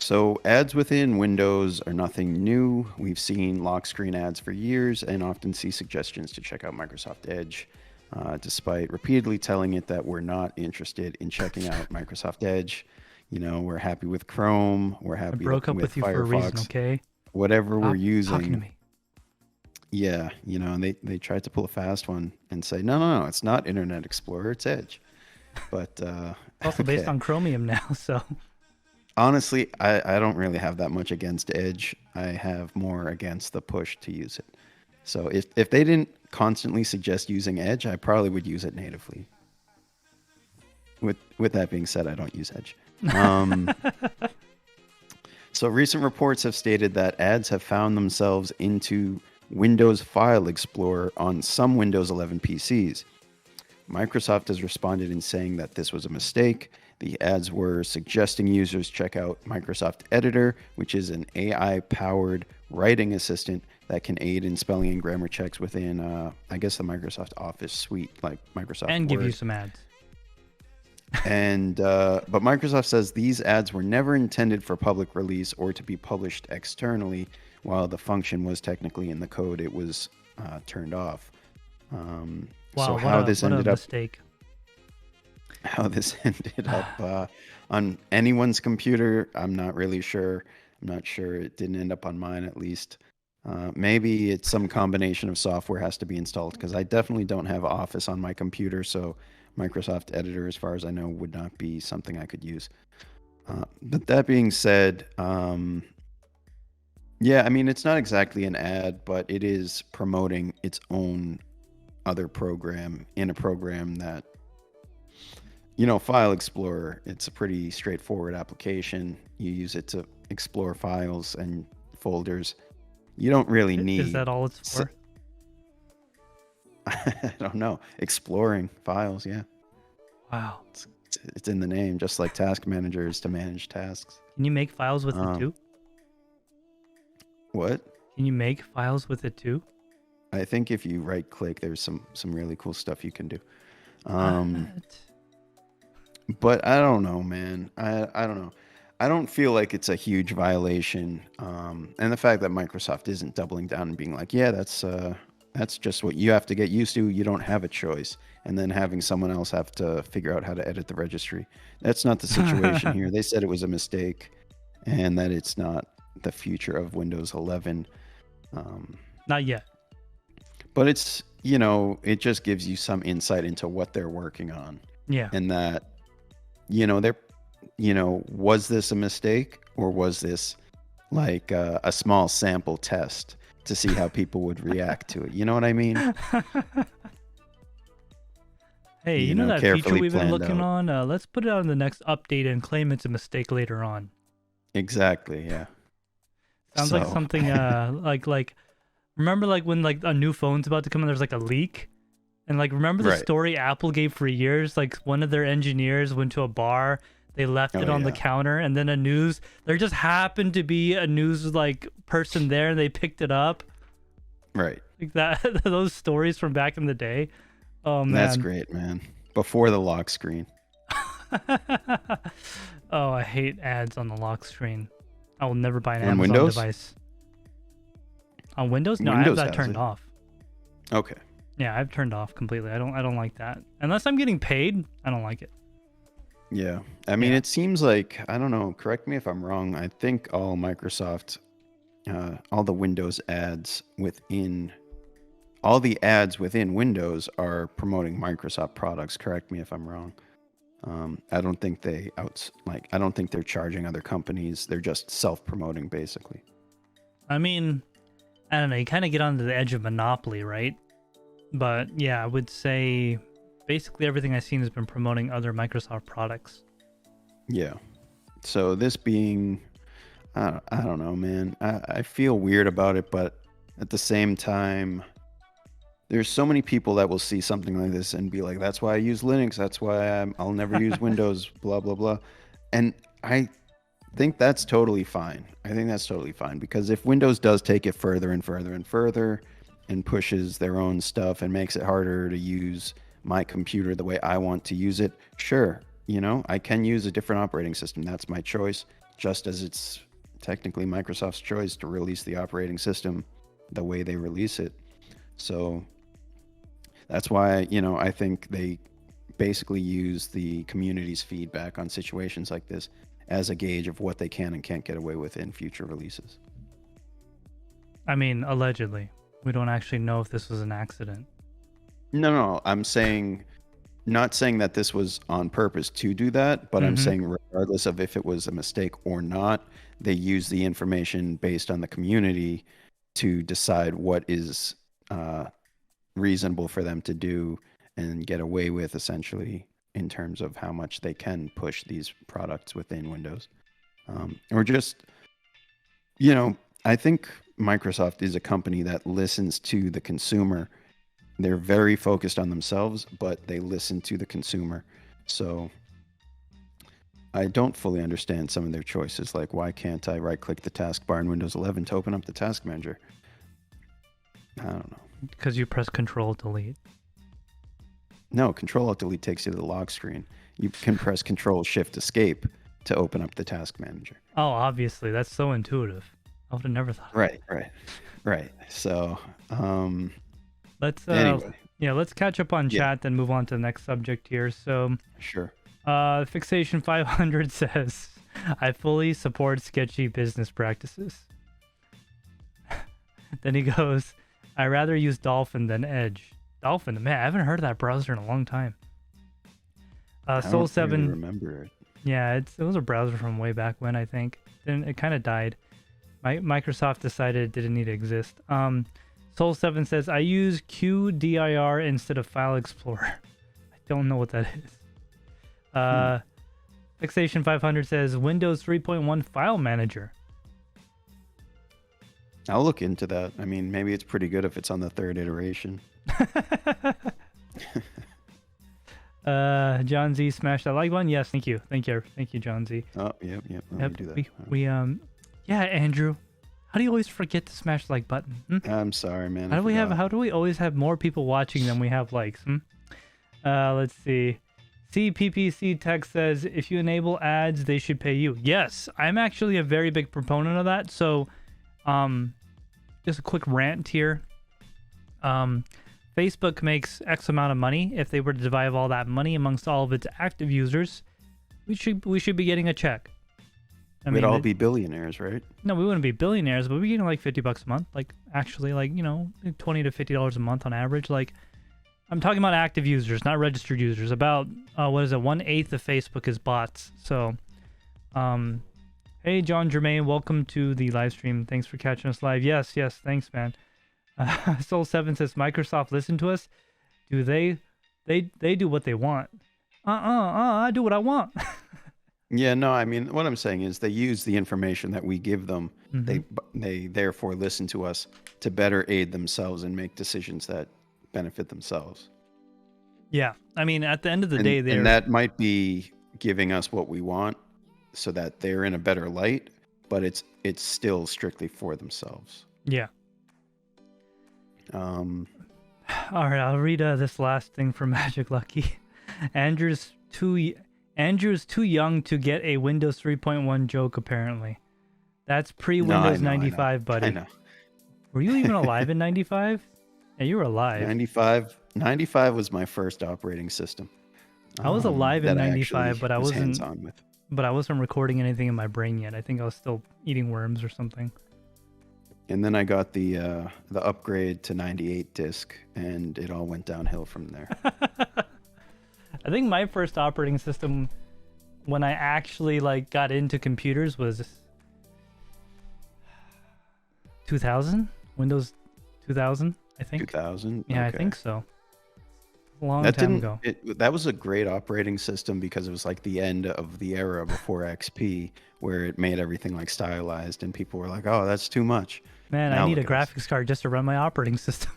So ads within Windows are nothing new. We've seen lock screen ads for years and often see suggestions to check out Microsoft Edge, despite repeatedly telling it that we're not interested in checking out Microsoft Edge. We're happy with Chrome, we're I happy broke up with with you for a reason, Firefox, okay? whatever we're Stop talking to using. me. Yeah, and they tried to pull a fast one and say, no, no, no, it's not Internet Explorer, it's Edge. But It's also based okay. on Chromium now, so Honestly, I don't really have that much against Edge. I have more against the push to use it. So if they didn't constantly suggest using Edge, I probably would use it natively. With that being said, I don't use Edge. So recent reports have stated that ads have found themselves into Windows File Explorer on some Windows 11 PCs. Microsoft has responded in saying that this was a mistake. The ads were suggesting users check out Microsoft Editor, which is an AI-powered writing assistant that can aid in spelling and grammar checks within, I guess, the Microsoft Office suite, like Microsoft and give Word. you some ads. And but Microsoft says these ads were never intended for public release or to be published externally. While the function was technically in the code, it was turned off. So Wow, how what a mistake. this ended up on anyone's computer, I'm not really sure. I'm not sure. It didn't end up on mine, at least. Maybe it's some combination of software has to be installed, because I definitely don't have Office on my computer, so Microsoft Editor, as far as I know, would not be something I could use. But that being said, yeah, I mean, it's not exactly an ad, but it is promoting its own other program in a program that, File Explorer, it's a pretty straightforward application. You use it to explore files and folders. You don't really need. Is that all it's for? I don't know. Exploring files, yeah. Wow. It's in the name, just like Task Manager is to manage tasks. Can you make files with it too? What? Can you make files with it too? I think if you right click, there's some really cool stuff you can do. What? But I don't know, man. I don't know. I don't feel like it's a huge violation. And the fact that Microsoft isn't doubling down and being like, yeah, that's just what you have to get used to. You don't have a choice. And then having someone else have to figure out how to edit the registry. That's not the situation here. They said it was a mistake and that it's not the future of Windows 11. Not yet. But it's, it just gives you some insight into what they're working on. Yeah. And that, they're, was this a mistake, or was this like a small sample test to see how people would react to it? You know what I mean? Hey, you know that feature we've been looking out. on? Let's put it on the next update and claim it's a mistake later on. Exactly, yeah. Sounds like something like remember like when like a new phone's about to come and there's like a leak? And like remember the story Apple gave for years? Like one of their engineers went to a bar, they left it on the counter, and then there just happened to be a news like person there and they picked it up. Right. Like that those stories from back in the day. Oh man. That's great, man. Before the lock screen. Oh, I hate ads on the lock screen. I will never buy an on Amazon Windows? device. On Windows? No, Windows I have that turned off. Okay. Yeah, I've turned off completely. I don't like that. Unless I'm getting paid, I don't like it. Yeah. I mean, it seems like, I don't know, correct me if I'm wrong. I think all Microsoft, all the Windows ads all the ads within Windows are promoting Microsoft products. Correct me if I'm wrong. I don't think I don't think they're charging other companies. They're just self-promoting, basically. I mean, I don't know. You kind of get onto the edge of monopoly, right? But yeah, I would say basically everything I've seen has been promoting other Microsoft products. Yeah. So this being, I don't know, man. I feel weird about it, but at the same time, there's so many people that will see something like this and be like, that's why I use Linux. That's why I'll never use Windows, blah, blah, blah. And I think that's totally fine. I think that's totally fine, because if Windows does take it further and further and further and pushes their own stuff and makes it harder to use my computer the way I want to use it, sure, I can use a different operating system. That's my choice. just as it's technically Microsoft's choice to release the operating system the way they release it. So that's why, I think they basically use the community's feedback on situations like this as a gauge of what they can and can't get away with in future releases. I mean, allegedly. We don't actually know if this was an accident. No, I'm saying, not saying that this was on purpose to do that, but I'm saying regardless of if it was a mistake or not, they use the information based on the community to decide what is reasonable for them to do and get away with, essentially, in terms of how much they can push these products within Windows. Or just, I think Microsoft is a company that listens to the consumer. They're very focused on themselves, but they listen to the consumer. So I don't fully understand some of their choices. Like, why can't I right-click the taskbar in Windows 11 to open up the task manager? I don't know. Because you press Control-Delete. No, Control-Alt-Delete takes you to the lock screen. You can press Control-Shift-Escape to open up the task manager. Oh, obviously. That's so intuitive. I would have never thought of that. Right. So, let's anyway. Let's catch up on chat, then move on to the next subject here. So, sure. Fixation 500 says, I fully support sketchy business practices. Then he goes, I rather use Dolphin than Edge. Dolphin, man, I haven't heard of that browser in a long time. Soul 7. Really remember it. Yeah, it was a browser from way back when, I think. Then it kind of died. Microsoft decided it didn't need to exist. Soul 7 says, I use QDIR instead of File Explorer. I don't know what that is. Fixation 500 says, Windows 3.1 File Manager. I'll look into that. I mean, maybe it's pretty good if it's on the third iteration. John Z smashed that like button. Yes, thank you, John Z. Oh, yep. Let me do that. Yeah, Andrew, how do you always forget to smash the like button? I'm sorry, man. How do we always have more people watching than we have likes? Let's see. CPPC Tech says, if you enable ads, they should pay you. Yes, I'm actually a very big proponent of that. So, just a quick rant here. Facebook makes X amount of money. If they were to divide all that money amongst all of its active users, we should be getting a check. We'd all be billionaires, right? No, we wouldn't be billionaires, but we're getting like $50 a month. Like, actually, like, $20 to $50 a month on average. Like, I'm talking about active users, not registered users. About, 1/8 of Facebook is bots. So, hey, John Germain, welcome to the live stream. Thanks for catching us live. Yes, thanks, man. Soul 7 says, Microsoft listen to us. Do they do what they want? I do what I want. Yeah, no, I mean, what I'm saying is they use the information that we give them. They therefore listen to us to better aid themselves and make decisions that benefit themselves. Yeah, I mean, at the end of the day, and that might be giving us what we want so that they're in a better light, but it's still strictly for themselves. Yeah. All right, I'll read this last thing from Magic Lucky. Andrew's too young to get a Windows 3.1 joke, apparently. That's pre-Windows 95, buddy. I know. Were you even alive in 95? Yeah, you were alive. 95 was my first operating system. I was alive in 95, but I wasn't hands-on with. But I wasn't recording anything in my brain yet. I think I was still eating worms or something. And then I got the upgrade to 98 disc, and it all went downhill from there. I think my first operating system, when I actually got into computers, was 2000, Windows 2000, I think. 2000. Yeah, okay. I think so. Long time ago. That was a great operating system because it was like the end of the era before XP, where it made everything stylized, and people were like, "Oh, that's too much." Man, I need a graphics card just to run my operating system.